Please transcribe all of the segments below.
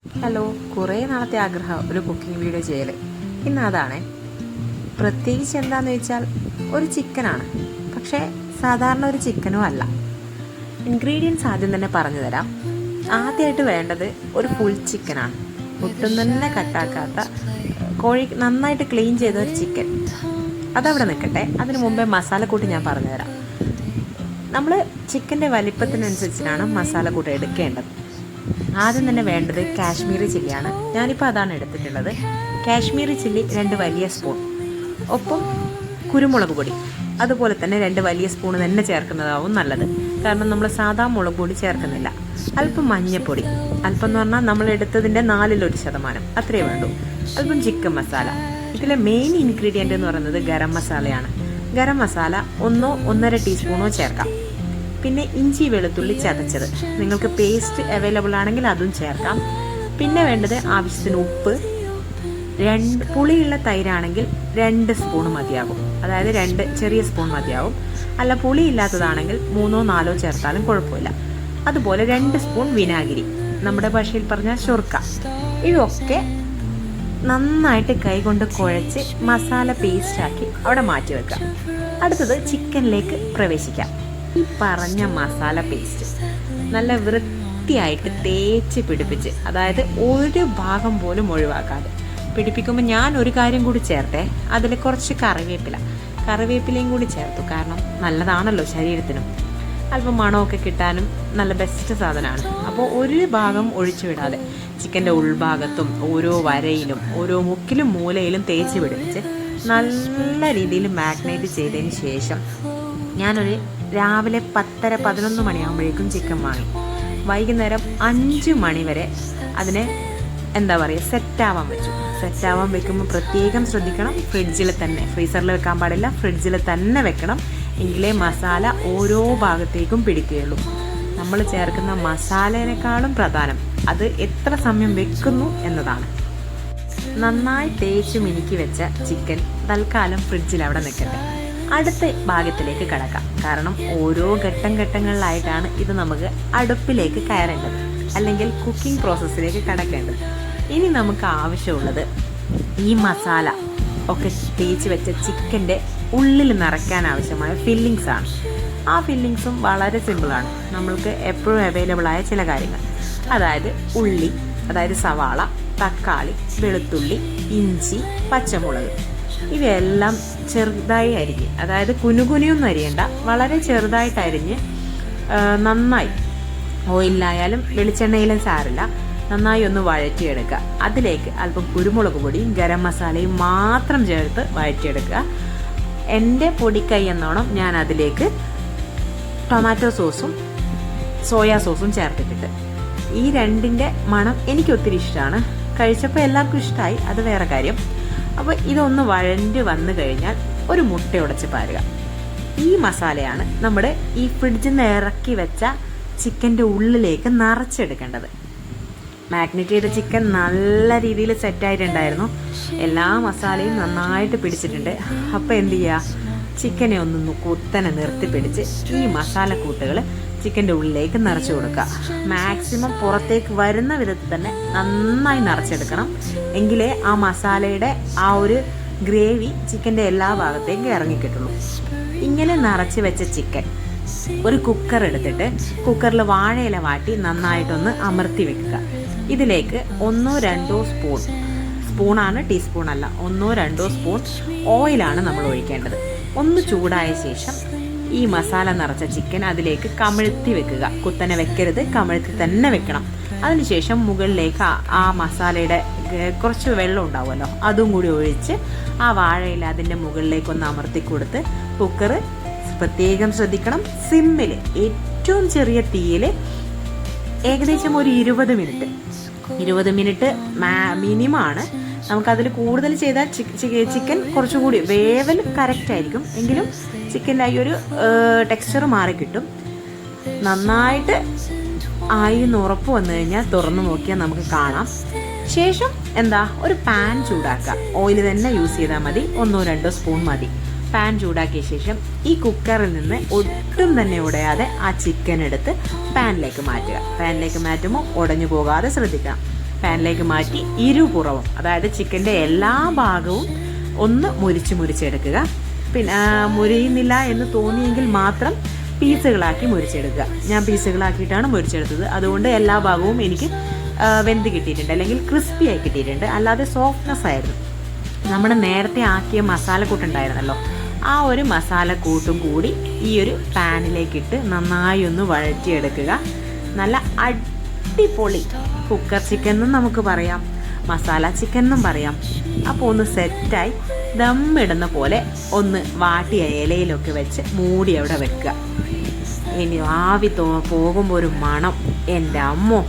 Hello, കുറേ നാളത്തെ ആഗ്രഹം ഒരു കുക്കിംഗ് വീഡിയോ ചെയ്യൽ. ഇന്ന് അതാണ്. പ്രത്യേകിച്ച് എന്താണെന്ന് വെച്ചാൽ ഒരു ചിക്കനാണ്, പക്ഷേ സാധാരണ ഒരു ചിക്കനും അല്ല. ഇൻഗ്രീഡിയൻസ് ആദ്യം തന്നെ പറഞ്ഞു തരാം. ആദ്യമായിട്ട് വേണ്ടത് ഒരു ഫുൾ ചിക്കനാണ്. ഒട്ടും തന്നെ കട്ടാക്കാത്ത കോഴി നന്നായിട്ട് ക്ലീൻ ചെയ്ത ഒരു ചിക്കൻ. അതവിടെ നിൽക്കട്ടെ. അതിന് മുമ്പേ മസാലക്കൂട്ട് ഞാൻ പറഞ്ഞു തരാം. നമ്മൾ ചിക്കൻ്റെ വലിപ്പത്തിനനുസരിച്ചിട്ടാണ് മസാലക്കൂട്ട് എടുക്കേണ്ടത്. ആദ്യം തന്നെ വേണ്ടത് കാശ്മീരി ചില്ലിയാണ്. ഞാനിപ്പോൾ അതാണ് എടുത്തിട്ടുള്ളത്. കാശ്മീരി ചില്ലി 2 വലിയ സ്പൂൺ, ഒപ്പം കുരുമുളക് പൊടി അതുപോലെ തന്നെ 2 വലിയ സ്പൂൺ തന്നെ ചേർക്കുന്നതാവും നല്ലത്. കാരണം നമ്മൾ സാധാ മുളക് പൊടി ചേർക്കുന്നില്ല. അല്പം മഞ്ഞൾപ്പൊടി, അല്പം എന്ന് പറഞ്ഞാൽ നമ്മൾ എടുത്തതിൻ്റെ 4% അത്രയേ വേണ്ടൂ. അല്പം ചിക്കൻ മസാല. ഇതിലെ മെയിൻ ഇൻഗ്രീഡിയൻ്റ് എന്ന് പറയുന്നത് ഗരം മസാലയാണ്. ഗരം മസാല 1-1.5 ടീസ്പൂണോ ചേർക്കാം. പിന്നെ ഇഞ്ചി വെളുത്തുള്ളി ചതച്ചത്, നിങ്ങൾക്ക് പേസ്റ്റ് അവൈലബിൾ ആണെങ്കിൽ അതും ചേർക്കാം. പിന്നെ വേണ്ടത് ആവശ്യത്തിന് ഉപ്പ്. പുളിയുള്ള തൈരാണെങ്കിൽ 2 സ്പൂൺ മതിയാകും, അതായത് 2 ചെറിയ സ്പൂൺ മതിയാകും. അല്ല, പുളി ഇല്ലാത്തതാണെങ്കിൽ 3-4 ചേർത്താലും കുഴപ്പമില്ല. അതുപോലെ 2 സ്പൂൺ വിനാഗിരി, നമ്മുടെ ഭാഷയിൽ പറഞ്ഞാൽ ശുർക്ക. ഇതൊക്കെ നന്നായിട്ട് കൈകൊണ്ട് കുഴച്ച് മസാല പേസ്റ്റാക്കി അവിടെ മാറ്റി വെക്കാം. അടുത്തത് ചിക്കനിലേക്ക് പ്രവേശിക്കാം. ഈ പറഞ്ഞ മസാല പേസ്റ്റ് നല്ല വൃത്തിയായിട്ട് തേച്ച് പിടിപ്പിച്ച്, അതായത് ഒരു ഭാഗം പോലും ഒഴിവാക്കാതെ പിടിപ്പിക്കുമ്പോൾ ഞാൻ ഒരു കാര്യം കൂടി ചേർത്തേ. അതിൽ കുറച്ച് കറിവേപ്പിലയും കൂടി ചേർത്തു. കാരണം നല്ലതാണല്ലോ ശരീരത്തിനും, അല്പം മണമൊക്കെ കിട്ടാനും നല്ല ബെസ്റ്റ് സാധനമാണ്. അപ്പോൾ ഒരു ഭാഗം ഒഴിച്ചു വിടാതെ ചിക്കൻ്റെ ഉൾഭാഗത്തും ഓരോ വരയിലും ഓരോ മുക്കിലും മൂലയിലും തേച്ച് പിടിപ്പിച്ച് നല്ല രീതിയിൽ മാഗ്നേറ്റ് ചെയ്തതിന് ശേഷം ഞാനൊരു രാവിലെ 10-11 മണിയാകുമ്പോഴേക്കും ചിക്കൻ വാങ്ങി വൈകുന്നേരം 5 മണി വരെ അതിനെ സെറ്റാവാൻ വെച്ചു. സെറ്റാവാൻ വെക്കുമ്പോൾ പ്രത്യേകം ശ്രദ്ധിക്കണം, ഫ്രിഡ്ജിൽ തന്നെ, ഫ്രീസറിൽ വെക്കാൻ പാടില്ല, ഫ്രിഡ്ജിൽ തന്നെ വെക്കണം. എങ്കിലേ മസാല ഓരോ ഭാഗത്തേക്കും പിടിക്കുകയുള്ളൂ. നമ്മൾ ചേർക്കുന്ന മസാലയേക്കാളും പ്രധാനം അത് എത്ര സമയം വെക്കുന്നു എന്നതാണ്. നന്നായി തേച്ച് മിനുക്കി വെച്ച ചിക്കൻ തൽക്കാലം ഫ്രിഡ്ജിൽ അവിടെ നിൽക്കട്ടെ. അടുത്ത ഭാഗത്തിലേക്ക് കടക്കാം. കാരണം ഓരോ ഘട്ടങ്ങളിലായിട്ടാണ് ഇത് നമുക്ക് അടുപ്പിലേക്ക് കയറേണ്ടത്, അല്ലെങ്കിൽ കുക്കിംഗ് പ്രോസസ്സിലേക്ക് കടക്കേണ്ടത്. ഇനി നമുക്ക് ആവശ്യമുള്ളത് ഈ മസാല ഒക്കെ തേച്ച് വെച്ച ചിക്കൻ്റെ ഉള്ളിൽ നിറയ്ക്കാൻ ആവശ്യമായ ഫില്ലിങ്സ് ആണ്. ആ ഫില്ലിങ്സും വളരെ സിമ്പിളാണ്. നമ്മൾക്ക് എപ്പോഴും അവൈലബിൾ ആയ ചില കാര്യങ്ങൾ, അതായത് ഉള്ളി, അതായത് സവാള, തക്കാളി, വെളുത്തുള്ളി, ഇഞ്ചി, പച്ചമുളക്, ഇവയെല്ലാം ചെറുതായി അരിഞ്ഞ്, അതായത് കുനുകുനിയൊന്നും അരിയണ്ട, വളരെ ചെറുതായിട്ട് അരിഞ്ഞ് നന്നായി ഓയിലായാലും വെളിച്ചെണ്ണയിലും സാരില്ല, നന്നായി ഒന്ന് വഴറ്റിയെടുക്കുക. അതിലേക്ക് അല്പം കുരുമുളക് പൊടിയും ഗരം മസാലയും മാത്രം ചേർത്ത് വഴറ്റിയെടുക്കുക. എൻ്റെ പൊടിക്കൈ എന്നോണം ഞാൻ അതിലേക്ക് ടൊമാറ്റോ സോസും സോയാ സോസും ചേർത്തിട്ടിട്ട്, ഈ രണ്ടിൻ്റെ മണം എനിക്ക് ഒത്തിരി ഇഷ്ടമാണ്. കഴിച്ചപ്പോൾ എല്ലാവർക്കും ഇഷ്ടമായി, അത് വേറെ കാര്യം. അപ്പോൾ ഇതൊന്ന് വഴണ്ട് വന്നു കഴിഞ്ഞാൽ ഒരു മുട്ട ഉടച്ച് പാരുക. ഈ മസാലയാണ് നമ്മുടെ ഈ ഫ്രിഡ്ജിൽ നിന്ന് ഇറക്കി വെച്ച ചിക്കൻ്റെ ഉള്ളിലേക്ക് നിറച്ചെടുക്കേണ്ടത്. മാഗ്നേറ്റ് ചെയ്ത ചിക്കൻ നല്ല രീതിയിൽ സെറ്റായിട്ടുണ്ടായിരുന്നു. എല്ലാ മസാലയും നന്നായിട്ട് പിടിച്ചിട്ടുണ്ട്. അപ്പോൾ എന്ത് ചെയ്യുക, ചിക്കനെ ഒന്ന് കുത്തനെ നിർത്തിപ്പിടിച്ച് ഈ മസാലക്കൂട്ടുകൾ ചിക്കൻ്റെ ഉള്ളിലേക്ക് നിറച്ച് കൊടുക്കുക. മാക്സിമം പുറത്തേക്ക് വരുന്ന വിധത്തിൽ തന്നെ നന്നായി നിറച്ചെടുക്കണം. എങ്കിലേ ആ മസാലയുടെ ആ ഒരു ഗ്രേവി ചിക്കൻ്റെ എല്ലാ ഭാഗത്തേക്കും ഇറങ്ങിക്കിട്ടുള്ളൂ. ഇങ്ങനെ നിറച്ച് വെച്ച ചിക്കൻ ഒരു കുക്കർ എടുത്തിട്ട് കുക്കറിൽ വാഴയില വാട്ടി നന്നായിട്ടൊന്ന് അമർത്തി വെക്കുക. ഇതിലേക്ക് 1-2 സ്പൂണാണ്, ടീസ്പൂൺ അല്ല, 1-2 സ്പൂൺ ഓയിലാണ് നമ്മൾ ഒഴിക്കേണ്ടത്. ഒന്ന് ചൂടായ ശേഷം ഈ മസാല നിറച്ച ചിക്കൻ അതിലേക്ക് കമിഴ്ത്തി വെക്കുക. കുത്തനെ വെക്കരുത്, കമിഴ്ത്തി തന്നെ വെക്കണം. അതിനുശേഷം മുകളിലേക്ക് ആ മസാലയുടെ കുറച്ച് വെള്ളം ഉണ്ടാവുമല്ലോ, അതും കൂടി ഒഴിച്ച് ആ വാഴയില അതിൻ്റെ മുകളിലേക്കൊന്ന് അമർത്തി കൊടുത്ത് കുക്കർ പ്രത്യേകം ശ്രദ്ധിക്കണം, സിമ്മിൽ, ഏറ്റവും ചെറിയ തീയിൽ ഏകദേശം ഒരു 20 മിനിറ്റ് മിനിമമാണ്. നമുക്കതിൽ കൂടുതൽ ചെയ്താൽ ചിക്കൻ കുറച്ചുകൂടി വേവൽ കറക്റ്റ് ആയിരിക്കും, എങ്കിലും ചിക്കൻ്റെ ഈ ഒരു ടെക്സ്ചർ മാറിക്കിട്ടും. നന്നായിട്ട് ആയി എന്ന് ഉറപ്പ് വന്നു കഴിഞ്ഞാൽ തുറന്നു നോക്കിയാൽ നമുക്ക് കാണാം. ശേഷം ഒരു പാൻ ചൂടാക്കുക. ഓയിൽ തന്നെ യൂസ് ചെയ്താൽ മതി, 1-2 സ്പൂൺ മതി. പാൻ ചൂടാക്കിയ ശേഷം ഈ കുക്കറിൽ നിന്ന് ഒട്ടും തന്നെ ഉടയാതെ ആ ചിക്കൻ എടുത്ത് പാനിലേക്ക് മാറ്റുക. പാനിലേക്ക് മാറ്റുമ്പോൾ ഉടഞ്ഞു പോകാതെ ശ്രദ്ധിക്കണം. പാനിലേക്ക് മാറ്റി ഇരുപുറവും, അതായത് ചിക്കൻ്റെ എല്ലാ ഭാഗവും ഒന്ന് മുരിച്ചെടുക്കുക. പിന്നെ മുരിയുന്നില്ല എന്ന് തോന്നിയെങ്കിൽ മാത്രം പീസുകളാക്കി മുരിച്ചെടുക്കുക. ഞാൻ പീസുകളാക്കിയിട്ടാണ് മുരിച്ചെടുത്തത്. അതുകൊണ്ട് എല്ലാ ഭാഗവും എനിക്ക് വെന്ത് കിട്ടിയിട്ടുണ്ട്, അല്ലെങ്കിൽ ക്രിസ്പി ആയി കിട്ടിയിട്ടുണ്ട്. അല്ലാതെ സോഫ്റ്റ്നെസ് ആയിരുന്നു. നമ്മൾ നേരത്തെ ആക്കിയ മസാലക്കൂട്ടുണ്ടായിരുന്നല്ലോ, ആ ഒരു മസാലക്കൂട്ടും കൂടി ഈ ഒരു പാനിലേക്കിട്ട് നന്നായി ഒന്ന് വഴറ്റിയെടുക്കുക. നല്ല അടിപൊളി കുക്കർ ചിക്കൻ എന്നും നമുക്ക് പറയാം, മസാല ചിക്കൻ എന്നും പറയാം. അപ്പോൾ ഒന്ന് സെറ്റായി ദമ്മിടുന്ന പോലെ ഒന്ന് വാട്ടിയ ഇലയിലൊക്കെ വെച്ച് മൂടി അവിടെ വെക്കുക. ഇനി ആവി പോകുമ്പോൾ ഒരു മണം, എൻ്റെ അമ്മോ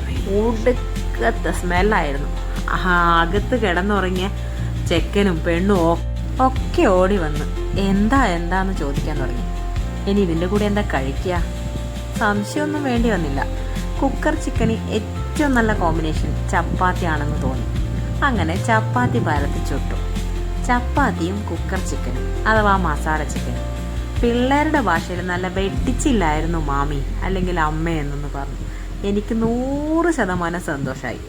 ഒടുക്കത്തെ സ്മെല്ലായിരുന്നു. അകത്ത് കിടന്നുറങ്ങിയ ചെക്കനും പെണ്ണും ഒക്കെ ഓടി വന്ന് എന്താന്ന് ചോദിക്കാൻ തുടങ്ങി. ഇനി ഇതിൻ്റെ കൂടെ എന്താ കഴിക്കുക? സംശയമൊന്നും വേണ്ടി വന്നില്ല. കുക്കർ ചിക്കന് ഏറ്റവും നല്ല കോമ്പിനേഷൻ ചപ്പാത്തി ആണെന്ന് തോന്നി. അങ്ങനെ ചപ്പാത്തി പരത്തി ചുട്ടു. ചപ്പാത്തിയും കുക്കർ ചിക്കനും അഥവാ മസാല ചിക്കനും. പിള്ളേരുടെ ഭാഷയിൽ നല്ല വെട്ടിച്ചില്ലായിരുന്നു മാമി അല്ലെങ്കിൽ അമ്മ എന്നൊന്ന് പറഞ്ഞു. എനിക്ക് 100% സന്തോഷമായി.